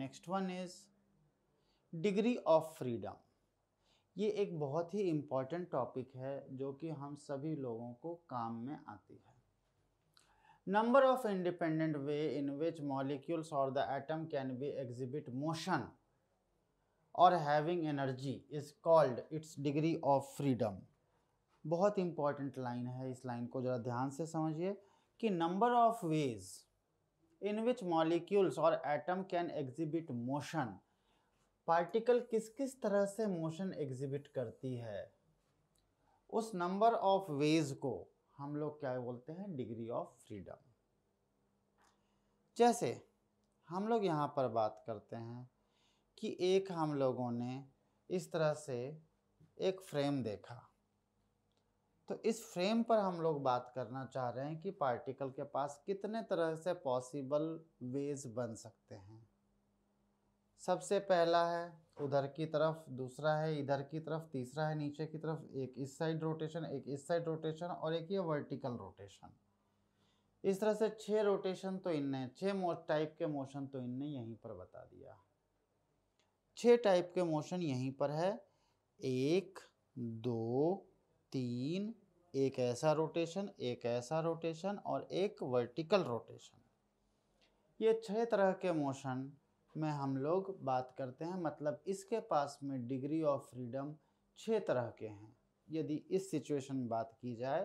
Next one is degree of freedom. ये एक बहुत ही इम्पॉर्टेंट टॉपिक है जो कि हम सभी लोगों को काम में आती है। Number of independent way in which molecules और the atom can be exhibit motion और having energy is called its degree of freedom. बहुत इंपॉर्टेंट लाइन है, इस लाइन को जरा ध्यान से समझिए कि number of ways in which molecules और atom can exhibit motion, particle किस किस तरह से मोशन एग्जिबिट करती है, उस नंबर ऑफ वेज को हम लोग क्या बोलते हैं, डिग्री ऑफ फ्रीडम। जैसे हम लोग यहाँ पर बात करते हैं कि एक हम लोगों ने इस तरह से एक फ्रेम देखा, तो इस फ्रेम पर हम लोग बात करना चाह रहे हैं कि पार्टिकल के पास कितने तरह से पॉसिबल वेज बन सकते हैं। सबसे पहला है उधर की तरफ, दूसरा है इधर की तरफ, तीसरा है नीचे की तरफ, एक इस साइड रोटेशन, एक इस साइड रोटेशन और एक ये वर्टिकल रोटेशन। इस तरह से 6 रोटेशन तो इनने, 6 टाइप के मोशन तो इनने यहीं पर बता दिया। 6 टाइप के मोशन यहीं पर है, 1 2 3, एक ऐसा रोटेशन, एक ऐसा रोटेशन और एक वर्टिकल रोटेशन। ये 6 तरह के मोशन में हम लोग बात करते हैं, मतलब इसके पास में डिग्री ऑफ फ्रीडम 6 तरह के हैं। यदि इस सिचुएशन में बात की जाए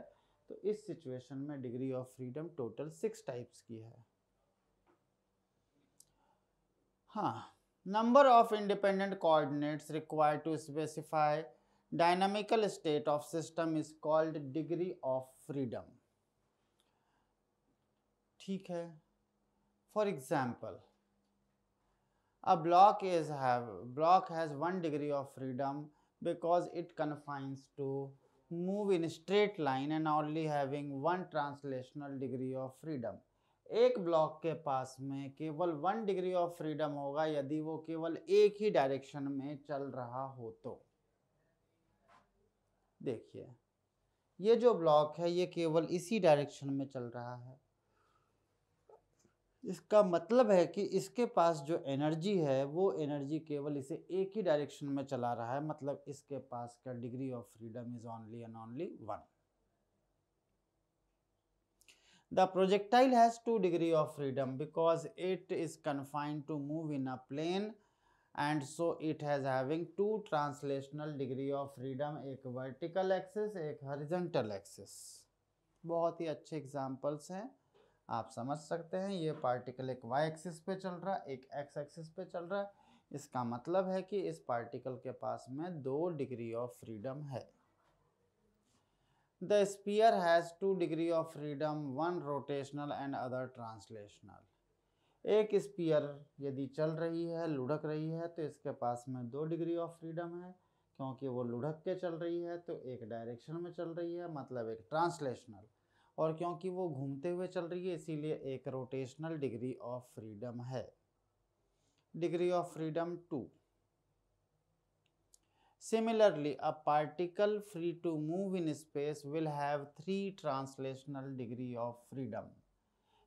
तो इस सिचुएशन में degree of freedom total 6 types की है। हाँ, number of independent coordinates required to specify dynamical state of system is called degree of freedom। ठीक है, for example a block has 1 degree of freedom because it confines to move in straight line and only having 1 translational degree of freedom। एक block के पास में केवल 1 degree of freedom होगा यदि वो केवल एक ही डायरेक्शन में चल रहा हो तो। देखिए ये जो ब्लॉक है ये केवल इसी डायरेक्शन में चल रहा है, इसका मतलब है कि इसके पास जो एनर्जी है वो एनर्जी केवल इसे एक ही डायरेक्शन में चला रहा है, मतलब इसके पास का degree of freedom is only and only 1। The projectile has 2 degree of freedom because it is confined to move in a plane and so it has having 2 translational degree of freedom, एक vertical axis एक horizontal axis। बहुत ही अच्छे examples हैं, आप समझ सकते हैं। ये पार्टिकल एक y एक्सिस पे चल रहा है, एक x एक्सिस पे चल रहा है, इसका मतलब है कि इस पार्टिकल के पास में 2 डिग्री ऑफ फ्रीडम है। The sphere has 2 degree of freedom, one rotational and other translational। एक स्पीयर यदि चल रही है, लुढ़क रही है, तो इसके पास में 2 डिग्री ऑफ फ्रीडम है, क्योंकि वो लुढ़क के चल रही है तो एक डायरेक्शन में चल रही है, मतलब एक ट्रांसलेशनल, और क्योंकि वो घूमते हुए चल रही है इसीलिए एक रोटेशनल डिग्री ऑफ फ्रीडम है। Degree of freedom 2। Similarly, a particle free to move in space will have 3 translational degree of freedom।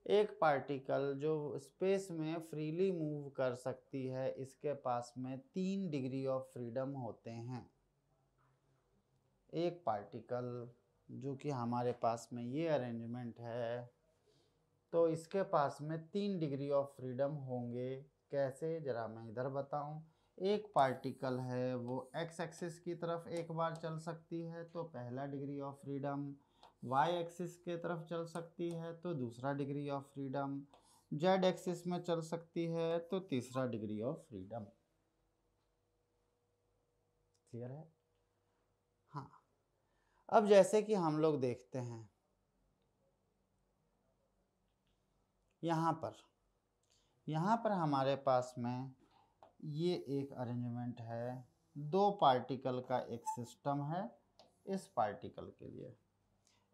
एक पार्टिकल जो स्पेस में फ्रीली मूव कर सकती है इसके पास में 3 डिग्री ऑफ फ्रीडम होते हैं। एक पार्टिकल जो कि हमारे पास में ये अरेंजमेंट है तो इसके पास में 3 डिग्री ऑफ फ्रीडम होंगे। कैसे, जरा मैं इधर बताऊं। एक पार्टिकल है वो x एक्सिस की तरफ एक बार चल सकती है तो पहला degree of freedom, y axis की तरफ चल सकती है तो दूसरा degree of freedom, z axis में चल सकती है तो तीसरा डिग्री ऑफ फ्रीडम। क्लियर है? हाँ, अब जैसे कि हम लोग देखते हैं यहाँ पर हमारे पास में ये एक अरेंजमेंट है, 2 पार्टिकल का एक सिस्टम है। इस पार्टिकल के लिए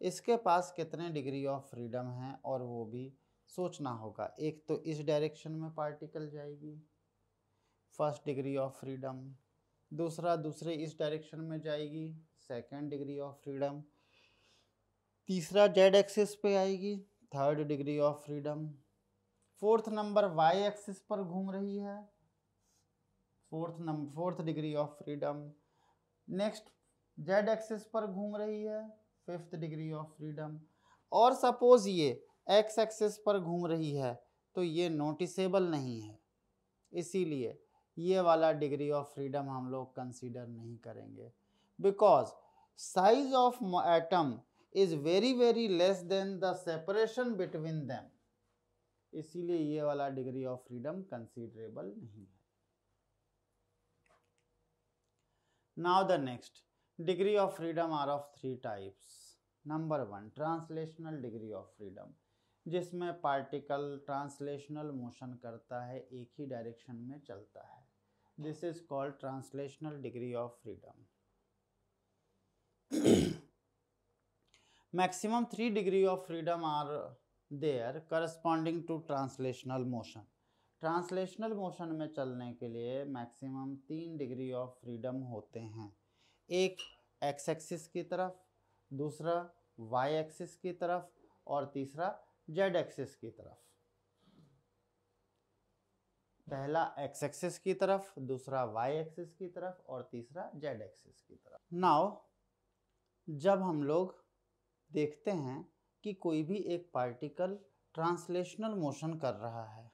इसके पास कितने डिग्री ऑफ फ्रीडम है और वो भी सोचना होगा। एक तो इस डायरेक्शन में पार्टिकल जाएगी, फर्स्ट डिग्री ऑफ फ्रीडम, दूसरे इस डायरेक्शन में जाएगी, सेकंड डिग्री ऑफ फ्रीडम, तीसरा जेड एक्सिस पे आएगी, third degree of freedom, fourth number Y axis पर घूम रही है fourth degree of freedom. Next Z axis पर घूम रही है, फिफ्थ डिग्री ऑफ फ्रीडम। और सपोज ये एक्स एक्सिस पर घूम रही है तो ये नोटिसेबल नहीं है, इसीलिए ये वाला डिग्री ऑफ फ्रीडम हम लोग कंसीडर नहीं करेंगे, because size of atom is very very less than the separation between them, इसीलिए ये वाला डिग्री ऑफ फ्रीडम कंसीडरेबल नहीं है। Now the next degree of freedom are of 3 types. Number 1 translational degree of freedom, जिसमें particle translational motion करता है, एक ही डायरेक्शन में चलता है। This is called translational degree of freedom. Maximum 3 degree of freedom are there corresponding to translational motion. Translational motion में चलने के लिए मैक्सिमम 3 डिग्री ऑफ फ्रीडम होते हैं, एक एक्स एक्सिस की तरफ, दूसरा वाई एक्सिस की तरफ और तीसरा जेड एक्सिस की तरफ। पहला एक्स एक्सिस की तरफ, दूसरा वाई एक्सिस की तरफ और तीसरा जेड एक्सिस की तरफ। नाउ जब हम लोग देखते हैं कि कोई भी एक पार्टिकल ट्रांसलेशनल मोशन कर रहा है,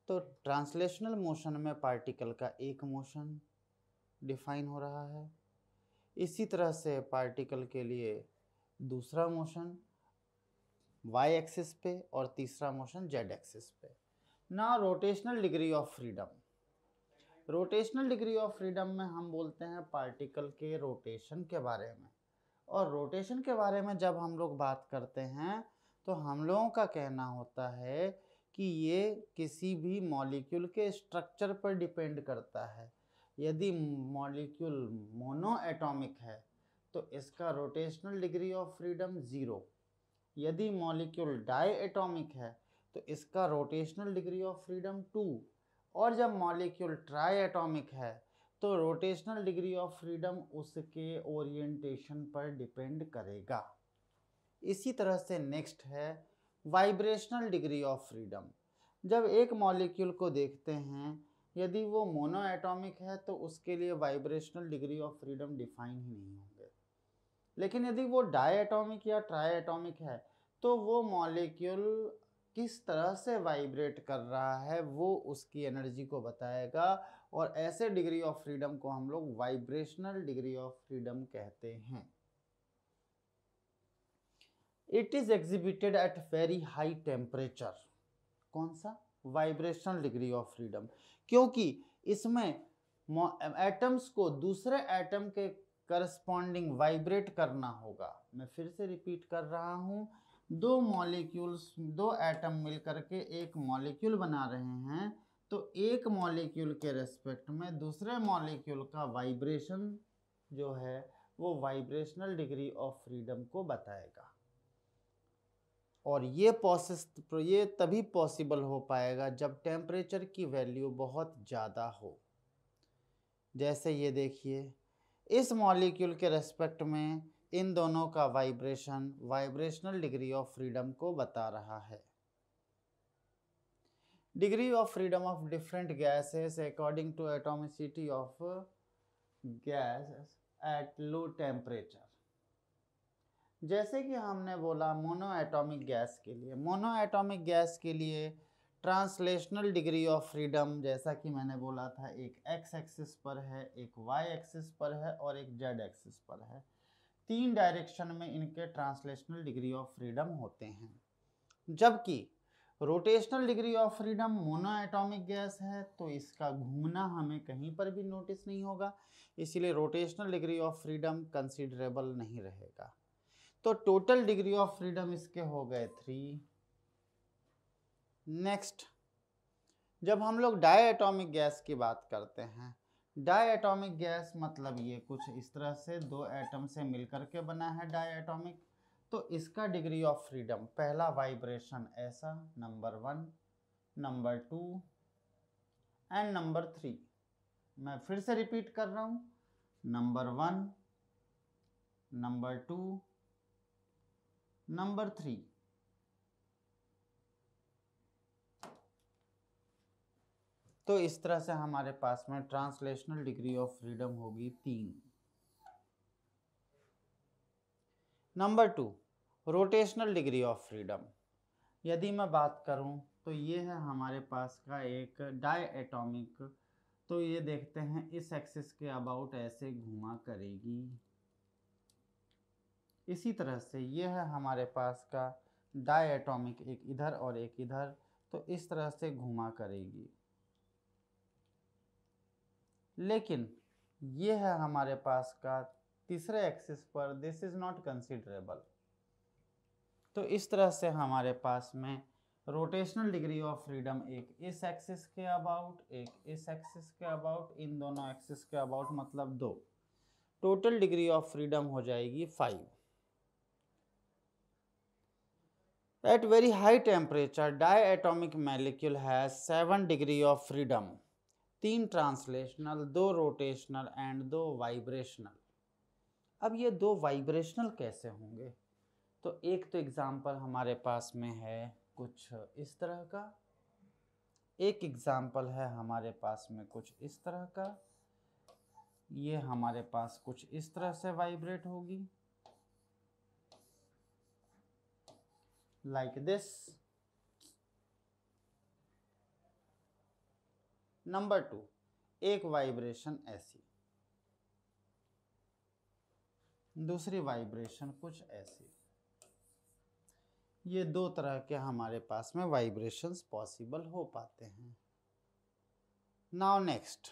तो ट्रांसलेशनल मोशन में पार्टिकल का एक मोशन डिफाइन हो रहा है, इसी तरह से पार्टिकल के लिए दूसरा मोशन वाई एक्सिस पे और तीसरा मोशन जेड एक्सिस पे। ना rotational degree of freedom, rotational degree of freedom में हम बोलते हैं पार्टिकल के रोटेशन के बारे में, और रोटेशन के बारे में जब हम लोग बात करते हैं तो हम लोगों का कहना होता है कि ये किसी भी मॉलिक्यूल के स्ट्रक्चर पर डिपेंड करता है। यदि मॉलिक्यूल मोनो एटॉमिक है तो इसका रोटेशनल डिग्री ऑफ फ्रीडम 0, यदि मॉलिक्यूल डाई एटॉमिक है तो इसका रोटेशनल डिग्री ऑफ फ्रीडम 2, और जब मॉलिक्यूल ट्राई एटॉमिक है तो रोटेशनल डिग्री ऑफ फ्रीडम उसके ओरिएंटेशन पर डिपेंड करेगा। इसी तरह से नेक्स्ट है वाइब्रेशनल डिग्री ऑफ फ्रीडम। जब एक मॉलिक्यूल को देखते हैं, यदि वो मोनो एटॉमिक है तो उसके लिए vibrational degree of freedom define ही नहीं होंगे, लेकिन यदि वो डाई एटॉमिक या ट्राई एटॉमिक है तो वो मॉलिक्यूल किस तरह से वाइब्रेट कर रहा है वो उसकी एनर्जी को बताएगा, और ऐसे डिग्री ऑफ फ्रीडम को हम लोग वाइब्रेशनल डिग्री ऑफ फ्रीडम कहते हैं। It is exhibited at very high temperature. कौन सा? वाइब्रेशनल डिग्री ऑफ फ्रीडम, क्योंकि इसमें एटम्स को दूसरे एटम के करस्पॉन्डिंग वाइब्रेट करना होगा। मैं फिर से रिपीट कर रहा हूँ, दो मॉलिक्यूल्स, दो एटम मिलकर के एक मॉलिक्यूल बना रहे हैं, तो एक मॉलिक्यूल के रेस्पेक्ट में दूसरे मॉलिक्यूल का वाइब्रेशन जो है वो वाइब्रेशनल डिग्री ऑफ फ्रीडम को बताएगा। और ये तभी पॉसिबल हो पाएगा जब टेम्परेचर की वैल्यू बहुत ज़्यादा हो। जैसे ये देखिए, इस मॉलिक्यूल के रेस्पेक्ट में इन दोनों का vibration vibrational degree of freedom को बता रहा है। Degree of freedom of different gases according to atomicity of gas at low temperature. जैसे कि हमने बोला मोनो एटॉमिक गैस के लिए, मोनो एटॉमिक गैस के लिए ट्रांसलेशनल डिग्री ऑफ फ्रीडम, जैसा कि मैंने बोला था, एक एक्स एक्सिस पर है, एक वाई एक्सिस पर है और एक जेड एक्सिस पर है। 3 डायरेक्शन में इनके ट्रांसलेशनल डिग्री ऑफ फ्रीडम होते हैं। जबकि rotational degree of freedom mono atomic gas है तो इसका घूमना हमें कहीं पर भी नोटिस नहीं होगा, इसीलिए rotational degree of freedom considerable नहीं रहेगा। तो टोटल डिग्री ऑफ फ्रीडम इसके हो गए 3। नेक्स्ट, जब हम लोग डाई एटॉमिक गैस की बात करते हैं, डाई एटॉमिक गैस मतलब ये कुछ इस तरह से दो एटम से मिलकर के बना है डाई एटॉमिक, तो इसका डिग्री ऑफ फ्रीडम, पहला वाइब्रेशन ऐसा, नंबर 1, नंबर 2 एंड नंबर 3। मैं फिर से रिपीट कर रहा हूँ, नंबर 1, नंबर 2, नंबर 3। तो इस तरह से हमारे पास में ट्रांसलेशनल डिग्री ऑफ फ्रीडम होगी 3। Number 2, rotational degree of freedom. यदि मैं बात करूं तो ये है हमारे पास का एक डायएटॉमिक, तो ये देखते हैं इस एक्सिस के अबाउट ऐसे घुमा करेगी। इसी तरह से ये है हमारे पास का डायएटॉमिक, एक इधर और एक इधर, तो इस तरह से घुमा करेगी। लेकिन ये है हमारे पास का तीसरे एक्सिस पर, दिस इज नॉट कंसिडरेबल। तो इस तरह से हमारे पास में रोटेशनल डिग्री ऑफ फ्रीडम एक इस एक्सिस के अबाउट, एक इस एक्सिस के अबाउट, इन दोनों एक्सिस के अबाउट, मतलब 2। टोटल डिग्री ऑफ फ्रीडम हो जाएगी 5। At very high temperature, diatomic molecule has 7 degree of freedom, 3 translational, 2 rotational and 2 vibrational. अब ये 2 वाइब्रेशनल कैसे होंगे? तो एक तो एग्जाम्पल हमारे पास में है कुछ इस तरह का, एक एग्जाम्पल है हमारे पास में कुछ इस तरह का, ये हमारे पास कुछ इस तरह से वाइब्रेट होगी, like this। नंबर 2, एक वाइब्रेशन ऐसी, दूसरी वाइब्रेशन कुछ ऐसी। ये 2 तरह के हमारे पास में वाइब्रेशंस पॉसिबल हो पाते हैं। नाउ नेक्स्ट,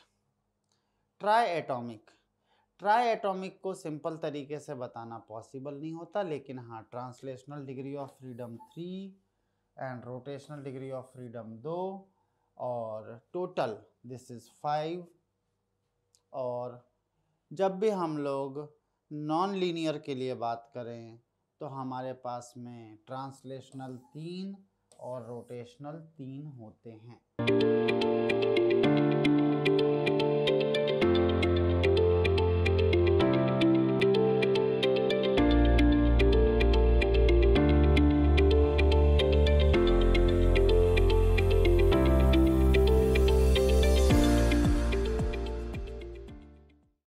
ट्राई एटॉमिक को सिंपल तरीके से बताना पॉसिबल नहीं होता, लेकिन हाँ, translational degree of freedom 3 and rotational degree of freedom 2 और टोटल दिस इज 5। और जब भी हम लोग नॉन लीनियर के लिए बात करें तो हमारे पास में ट्रांसलेशनल 3 और रोटेशनल 3 होते हैं।